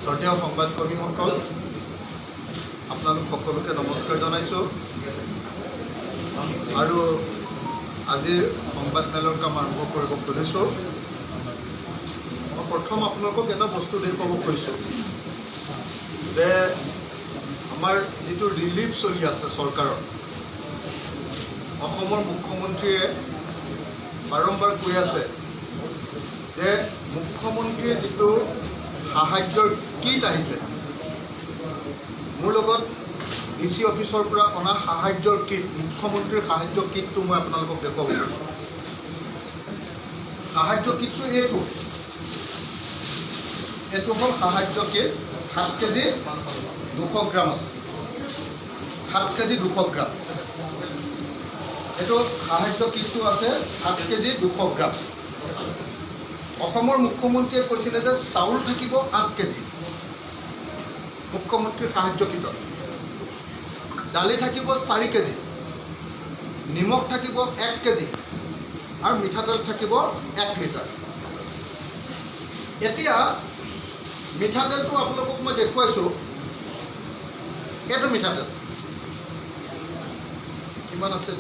শ্ৰদ্ধেয় সংবাদকৰ্মীসকল, আপোনালোক সকলোকে নমস্কাৰ জনাইছোঁ আৰু আজিৰ সংবাদমেলৰ কাম আৰম্ভ কৰিব খুজিছোঁ। মই প্ৰথম আপোনালোকক এটা বস্তু দেখুৱাব খুজিছোঁ যে আমাৰ যিটো ৰিলিফ চলি আছে চৰকাৰৰ, অসমৰ মুখ্যমন্ত্ৰীয়ে বাৰম্বাৰ কৈ আছে যে মুখ্যমন্ত্ৰীয়ে যিটো সাহায্যৰ কিট আহিছে, মোৰ লগত DC অফিচৰ পৰা অনা সাহায্যৰ কিট, মুখ্যমন্ত্ৰীৰ সাহায্য কিটটো মই আপোনালোকক দেখুৱাব পাৰিছোঁ। সাহায্য কিটটো এইটো হ'ল সাহায্য কিট। 7 কেজি 200 গ্ৰাম আছে, 7 কেজি 200 গ্ৰাম। এইটো সাহায্য কিটটো আছে 7 কেজি 200 গ্ৰাম। অসমৰ মুখ্যমন্ত্ৰীয়ে কৈছিলে যে চাউল থাকিব 8 কেজি মুখ্যমন্ত্ৰীৰ সাহায্য কিটত, দালি থাকিব 4 কেজি, নিমখ থাকিব 1 কেজি আৰু মিঠাতেল থাকিব 1 লিটাৰ। এতিয়া মিঠাতেলটো আপোনালোকক মই দেখুৱাইছোঁ। এইটো মিঠাতেল কিমান আছে?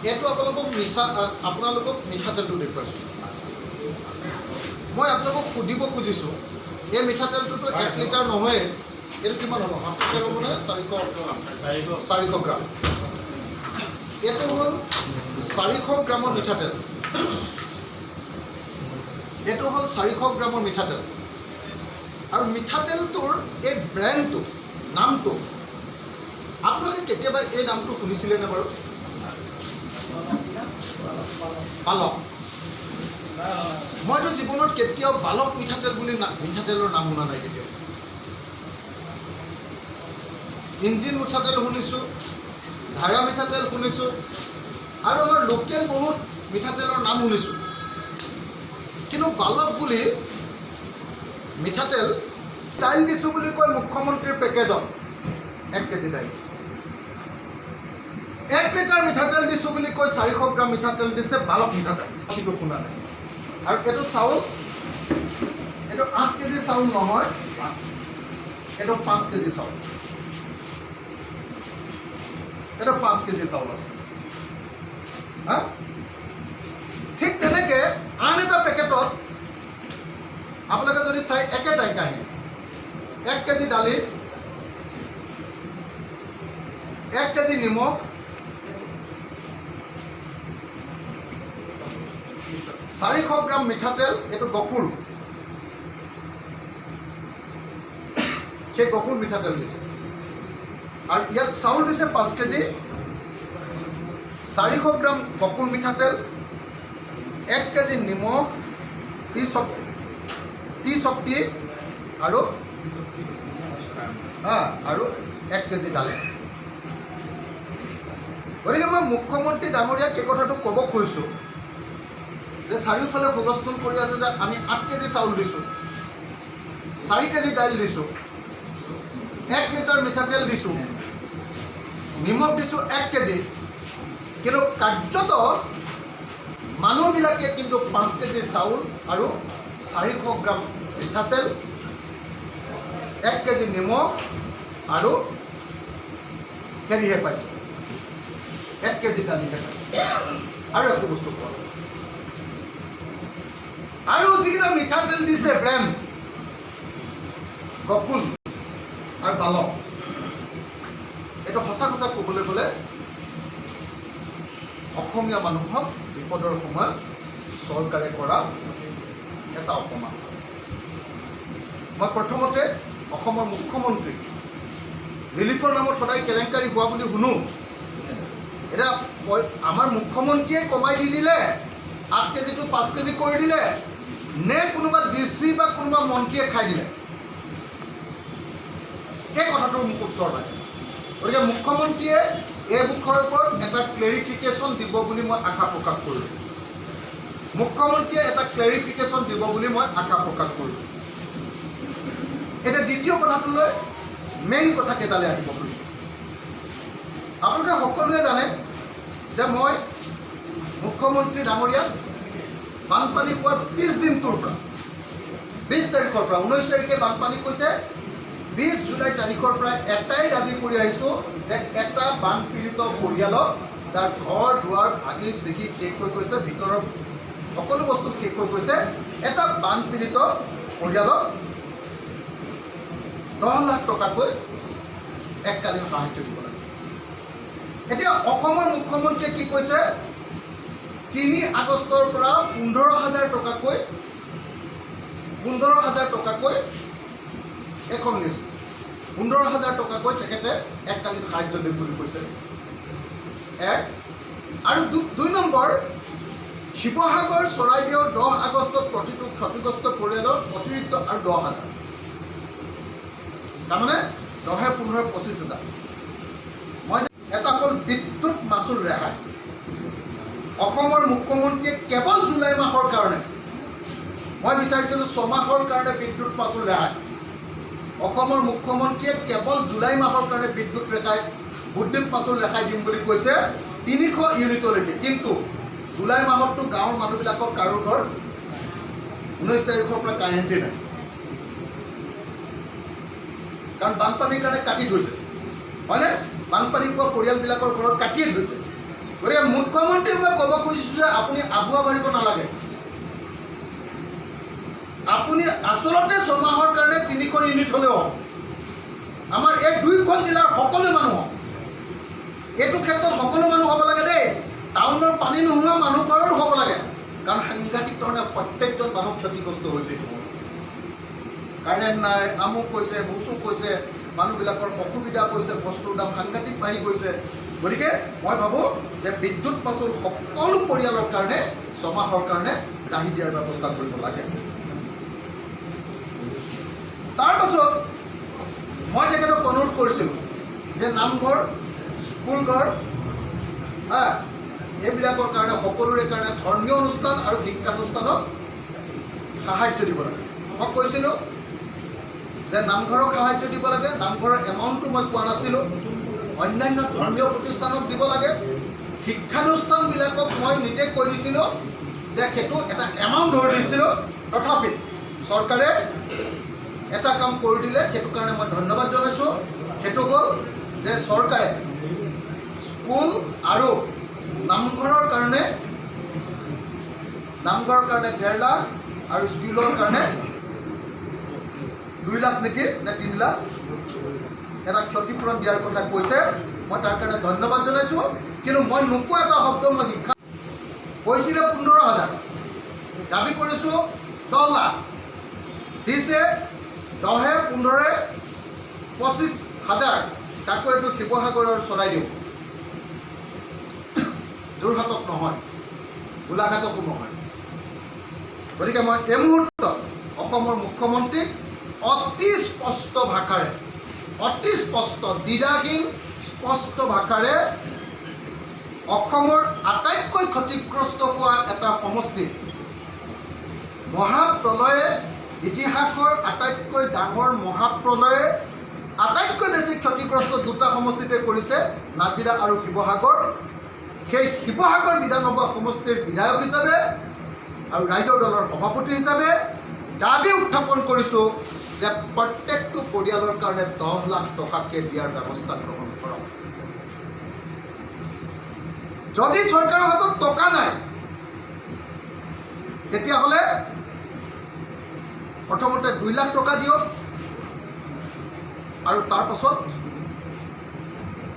এইটো আপোনালোকক মিঠাতেলটো দেখুৱাইছোঁ। মই আপোনালোকক সুধিব খুজিছোঁ, এই মিঠাতেলটোতো 1 লিটাৰ নহয়, এইটো কিমান হ'ব? 7 লিটাৰ হ'ব নে 400 গ্ৰাম? এইটো হ'ল 400 গ্ৰামৰ মিঠাতেল। এইটো হ'ল 400 গ্ৰামৰ মিঠাতেল। আৰু মিঠাতেলটোৰ এই ব্ৰেণ্ডটো, নামটো আপোনালোকে কেতিয়াবা এই নামটো শুনিছিলেনে বাৰু? বালক। মইতো জীৱনত কেতিয়াও বালক মিঠাতেল বুলি মিঠাতেলৰ নাম শুনা নাই কেতিয়াও। ইঞ্জিন মিঠাতেল শুনিছোঁ, ধাৰা মিঠাতেল শুনিছোঁ, আৰু আমাৰ লোকেল বহুত মিঠাতেলৰ নাম শুনিছোঁ, কিন্তু বালক বুলি মিঠাতেল দাইল দিছোঁ বুলি কয় মুখ্যমন্ত্ৰীৰ পেকেজত। 1 কেজি দাইল দিছোঁ, 1 লিটাৰ মিঠাতেল দিছোঁ বুলি কৈ 400 গ্ৰাম মিঠাতেল দিছে, বালক মিঠাতেল। কিন্তু শুনা নাই। আৰু এইটো চাউল, এইটো 8 কেজি চাউল নহয়, এইটো 5 কেজি চাউল। এইটো 5 কেজি চাউল আছে। ঠিক তেনেকৈ আন এটা পেকেটত আপোনালোকে যদি চাই একেটাই কাহিনী, 1 কেজি দালি, 1 কেজি নিমখ, 400 গ্ৰাম মিঠাতেল। এইটো গকুল, সেই গকুল মিঠাতেল দিছে। আৰু ইয়াত চাউল দিছে 5 কেজি, 400 গ্ৰাম গকুল মিঠাতেল, 1 কেজি নিমখ, টি শক্তি আৰু 1 কেজি দালি। গতিকে মই মুখ্যমন্ত্ৰী ডাঙৰীয়াক এই কথাটো ক'ব খুজিছোঁ যে চাৰিওফালে হুলস্থুল কৰি আছে যে আমি 8 কেজি চাউল দিছোঁ, 4 কেজি দাইল দিছোঁ, 1 লিটাৰ মিঠাতেল দিছোঁ, নিমখ দিছোঁ 1 কেজি, কিন্তু কাৰ্যত মানুহবিলাকে কিন্তু 5 কেজি চাউল আৰু 400 গ্ৰাম মিঠাতেল, 1 কেজি নিমখ আৰু হেৰিহে পাইছে, 1 কেজি দালিহে পাইছে, আৰু একো বস্তু পোৱা নাই। আৰু যিকেইটা মিঠাতেল দিছে ব্ৰেণ্ড গকুল আৰু বালক, এইটো সঁচা কথা ক'বলৈ গ'লে অসমীয়া মানুহক বিপদৰ সময়ত চৰকাৰে কৰা এটা অপমান। মই প্ৰথমতে অসমৰ মুখ্যমন্ত্ৰী ৰিলিফৰ নামত সদায় কেলেংকাৰী হোৱা বুলি শুনো। এতিয়া আমাৰ মুখ্যমন্ত্ৰীয়ে কমাই দি দিলে, 8 কেজিটো 5 কেজি কৰি দিলে, নে কোনোবা DC বা কোনোবা মন্ত্ৰীয়ে খাই দিলে? এই কথাটোৰ মোক উত্তৰ লাগে। গতিকে মুখ্যমন্ত্ৰীয়ে এই বিষয়ৰ ওপৰত এটা ক্লেৰিফিকেশ্যন দিব বুলি মই আশা প্ৰকাশ কৰিলোঁ। মুখ্যমন্ত্ৰীয়ে এটা ক্লেৰিফিকেশ্যন দিব বুলি মই আশা প্ৰকাশ কৰিলোঁ। এতিয়া দ্বিতীয় কথাটোলৈ মেইন কথা কেইটালৈ আহিব খুজিছোঁ। আপোনালোকে সকলোৱে জানে যে মই মুখ্যমন্ত্ৰী ডাঙৰীয়া বানপানী হোৱাৰ 20 দিনটোৰ পৰা 20 তাৰিখৰ পৰা 19 তাৰিখে বানপানী কৈছে 20 জুলাই তাৰিখৰ পৰা এটাই দাবী কৰি আহিছোঁ যে এটা বানপীড়িত পৰিয়ালক যাৰ ঘৰ দুৱাৰ ভাগি ছিগি শেষ হৈ গৈছে, ভিতৰৰ সকলো বস্তু শেষ হৈ গৈছে, এটা বানপীড়িত পৰিয়ালক 10 লাখ টকাকৈ এককালীন সাহায্য দিব লাগে। এতিয়া অসমৰ মুখ্যমন্ত্ৰীয়ে কি কৈছে, 3 আগষ্টৰ পৰা 15,000 টকাকৈ এখন লিষ্ট 15,000 টকাকৈ তেখেতে এককালীন সাহায্য দিম বুলি কৈছে। আৰু 2 নম্বৰ, শিৱসাগৰ চৰাইদেউ 10 আগষ্টত প্ৰতিটো ক্ষতিগ্ৰস্ত পৰিয়ালৰ অতিৰিক্ত আৰু 10,000, তাৰমানে 10, 15, 25,000। মই এটা হ'ল বিদ্যুৎ মাচুল ৰেহাই। অসমৰ মুখ্যমন্ত্ৰীয়ে কেৱল জুলাই মাহৰ কাৰণে, মই বিচাৰিছিলোঁ 6 মাহৰ কাৰণে বিদ্যুৎ মাচুল ৰেহাই। অসমৰ মুখ্যমন্ত্ৰীয়ে কেৱল জুলাই মাহৰ কাৰণে বিদ্যুৎ মাচুল ৰেহাই দিম বুলি কৈছে 300 ইউনিটলৈকে। কিন্তু জুলাই মাহততো গাঁৱৰ মানুহবিলাকৰ কাৰো ঘৰ 19 তাৰিখৰ পৰা কাৰেণ্টে নাই, কাৰণ বানপানীৰ কাৰণে কাটি থৈছে, হয়নে? বানপানী হোৱা পৰিয়ালবিলাকৰ ঘৰত কাটিয়ে থৈছে। গতিকে মুখ্যমন্ত্ৰীক মই ক'ব খুজিছোঁ যে আপুনি আবুৱা বাঢ়িব নালাগে। আপুনি আচলতে 6 মাহৰ কাৰণে 300 ইউনিট হ'লেও হওক, আমাৰ এই 2খন জিলাৰ সকলো মানুহ, এইটো ক্ষেত্ৰত সকলো মানুহ হ'ব লাগে দেই। টাউনৰ পানী নোহোৱা মানুহ ঘৰৰো হ'ব লাগে, কাৰণ সাংঘাতিক ধৰণে প্ৰত্যেকজন মানুহ ক্ষতিগ্ৰস্ত হৈছে। কাৰেণ্ট নাই, আমুক কৈছে, মুচুক কৈছে, মানুহবিলাকৰ অসুবিধা কৈছে, বস্তুৰ দাম সাংঘাতিক বাঢ়ি গৈছে। গতিকে মই ভাবোঁ যে বিদ্যুৎ মাচুল সকলো পৰিয়ালৰ কাৰণে 6 মাহৰ কাৰণে ৰাহি দিয়াৰ ব্যৱস্থা কৰিব লাগে। তাৰপাছত মই তেখেতক অনুৰোধ কৰিছিলোঁ যে নামঘৰ, স্কুলঘৰ, এইবিলাকৰ কাৰণে সকলোৰে কাৰণে ধৰ্মীয় অনুষ্ঠান আৰু শিক্ষানুষ্ঠানক সাহায্য দিব লাগে। মই কৈছিলোঁ যে নামঘৰক সাহায্য দিব লাগে, নামঘৰৰ এমাউণ্টটো মই কোৱা নাছিলোঁ, অন্যান্য ধৰ্মীয় প্ৰতিষ্ঠানক দিব লাগে। শিক্ষানুষ্ঠানবিলাকক মই নিজে কৈ দিছিলোঁ যে সেইটো এটা এমাউণ্ট ধৰি দিছিলোঁ, তথাপি চৰকাৰে এটা কাম কৰি দিলে, সেইটো কাৰণে মই ধন্যবাদ জনাইছোঁ। সেইটো হ'ল যে চৰকাৰে স্কুল আৰু নামঘৰৰ কাৰণে 1.5 লাখ আৰু স্কুলৰ কাৰণে 2 লাখ নেকি নে 3 লাখ এটা ক্ষতিপূৰণ দিয়াৰ কথা কৈছে। মই তাৰ কাৰণে ধন্যবাদ জনাইছোঁ। কিন্তু মই নোকোৱা এটা শব্দ মই শিক্ষা কৈছিলে 15,000, দাবী কৰিছোঁ 10 লাখ দিছে, 10, 15, 25,000 তাকো এইটো শিৱসাগৰৰ চৰাইদেউ, যোৰহাটত নহয়, গোলাঘাটতো নহয়। গতিকে মই এই মুহূৰ্তত অসমৰ মুখ্যমন্ত্ৰীক অতি স্পষ্ট ভাষাৰে, অতি স্পষ্ট, দ্বিধাহীন স্পষ্ট ভাষাৰে অসমৰ আটাইতকৈ ক্ষতিগ্ৰস্ত হোৱা এটা সমষ্টি, মহাপ্ৰলয়ে, ইতিহাসৰ আটাইতকৈ ডাঙৰ মহাপ্ৰলয়ে আটাইতকৈ বেছি ক্ষতিগ্ৰস্ত 2টা সমষ্টিতে কৰিছে, নাজিৰা আৰু শিৱসাগৰ। সেই শিৱসাগৰ বিধানসভা সমষ্টিৰ বিধায়ক হিচাপে আৰু ৰাইজৰ দলৰ সভাপতি হিচাপে দাবী উত্থাপন কৰিছোঁ যে প্ৰত্যেকটো পৰিয়ালৰ কাৰণে 10 লাখ টকাকৈ দিয়াৰ ব্যৱস্থা গ্ৰহণ কৰক। যদি চৰকাৰৰ হাতত টকা নাই, তেতিয়াহ'লে প্ৰথমতে 2 লাখ টকা দিয়ক, আৰু তাৰপাছত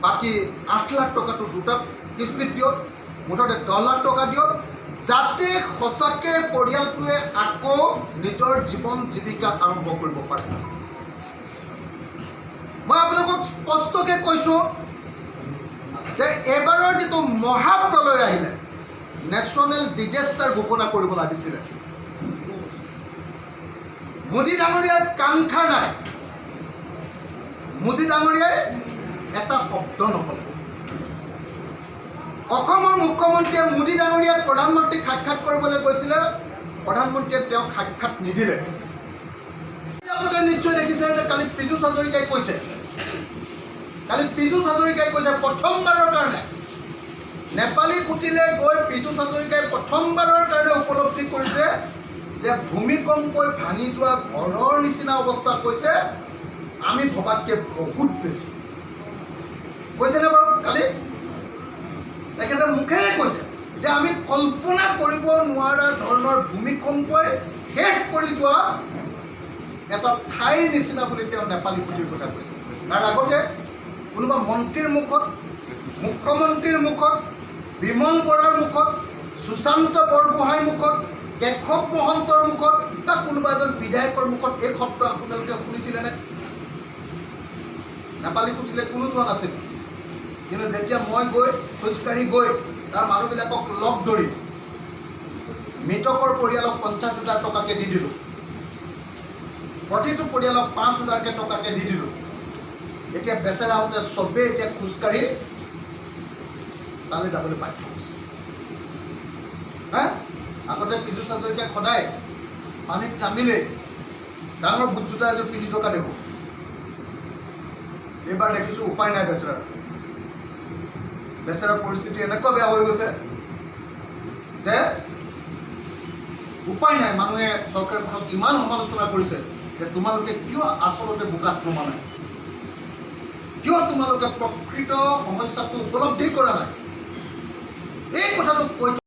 বাকী 8 লাখ টকাটো 2টা কিস্তিত দিয়ক, মুঠতে 10 লাখ টকা দিয়ক, যাতে সঁচাকৈ পৰিয়ালটোৱে আকৌ নিজৰ জীৱন জীৱিকা আৰম্ভ কৰিব পাৰে। মই আপোনালোকক স্পষ্টকৈ কৈছোঁ যে এইবাৰৰ যিটো মহাপ্ৰলয় আহিলে, নেশ্যনেল ডিজাষ্টাৰ ঘোষণা কৰিব লাগিছিলে। মোদী ডাঙৰীয়াৰ কাংক্ষা নাই, মোদী ডাঙৰীয়াই এটা শব্দ নক'লে। অসমৰ মুখ্যমন্ত্ৰীয়ে মোদী ডাঙৰীয়াক প্ৰধানমন্ত্ৰীক সাক্ষাৎ কৰিবলৈ গৈছিলে, প্ৰধানমন্ত্ৰীয়ে তেওঁক সাক্ষাৎ নিদিলে। আপোনালোকে নিশ্চয় দেখিছে যে কালি পীযুষ হাজৰিকাই কৈছে কালি পীযুষ হাজৰিকাই কৈছে প্ৰথমবাৰৰ কাৰণে নেপালী কুটিলে গৈ পীযুষ হাজৰিকাই প্ৰথমবাৰৰ কাৰণে উপলব্ধি কৰিছে যে ভূমিকম্পই ভাঙি যোৱা ঘৰৰ নিচিনা অৱস্থা কৈছে আমি ভবাতকৈ বহুত বেছি কৈছেনে বাৰু কালি তেখেতে মুখেৰে কৈছে যে আমি কল্পনা কৰিব নোৱাৰা ধৰণৰ ভূমিকম্পই শেষ কৰি যোৱা এটা ঠাইৰ নিচিনা বুলি তেওঁ নেপালী কুটিৰ কথা কৈছে তাৰ আগতে কোনোবা মন্ত্ৰীৰ মুখত মুখ্যমন্ত্ৰীৰ মুখত বিমল বৰাৰ মুখত সুশান্ত বৰগোহাঁইৰ মুখত কেশৱ মহন্তৰ মুখত বা কোনোবা এজন বিধায়কৰ মুখত এই শব্দ আপোনালোকে শুনিছিলেনে নেপালী কুটিলে কোনো যোৱা নাছিল কিন্তু যেতিয়া মই গৈ খোজকাঢ়ি গৈ তাৰ মানুহবিলাকক লগ ধৰি মৃতকৰ পৰিয়ালক 50,000 টকাকৈ দি দিলোঁ প্ৰতিটো পৰিয়ালক 5,000 টকাকৈ দি দিলোঁ এতিয়া বেচেৰাহঁতে চবেই এতিয়া খোজকাঢ়ি তালৈ যাবলৈ বাধ্য হৈছে হা আগতে পীযুষ হাজৰিকাই সদায় পানীত নামিলেই ডাঙৰ বুট জোতা এযোৰ পিন্ধি থকা দেখোঁ এইবাৰ দেখিছোঁ উপায় নাই বেচেৰাৰ পৰিস্থিতি এনেকুৱা বেয়া হৈ গৈছে যে উপায় নাই মানুহে চৰকাৰখনক ইমান সমালোচনা কৰিছে যে তোমালোকে কিয় আচলতে বোকাত নমা নাই কিয় তোমালোকে প্ৰকৃত সমস্যাটো উপলব্ধি কৰা নাই এই কথাটো কৈ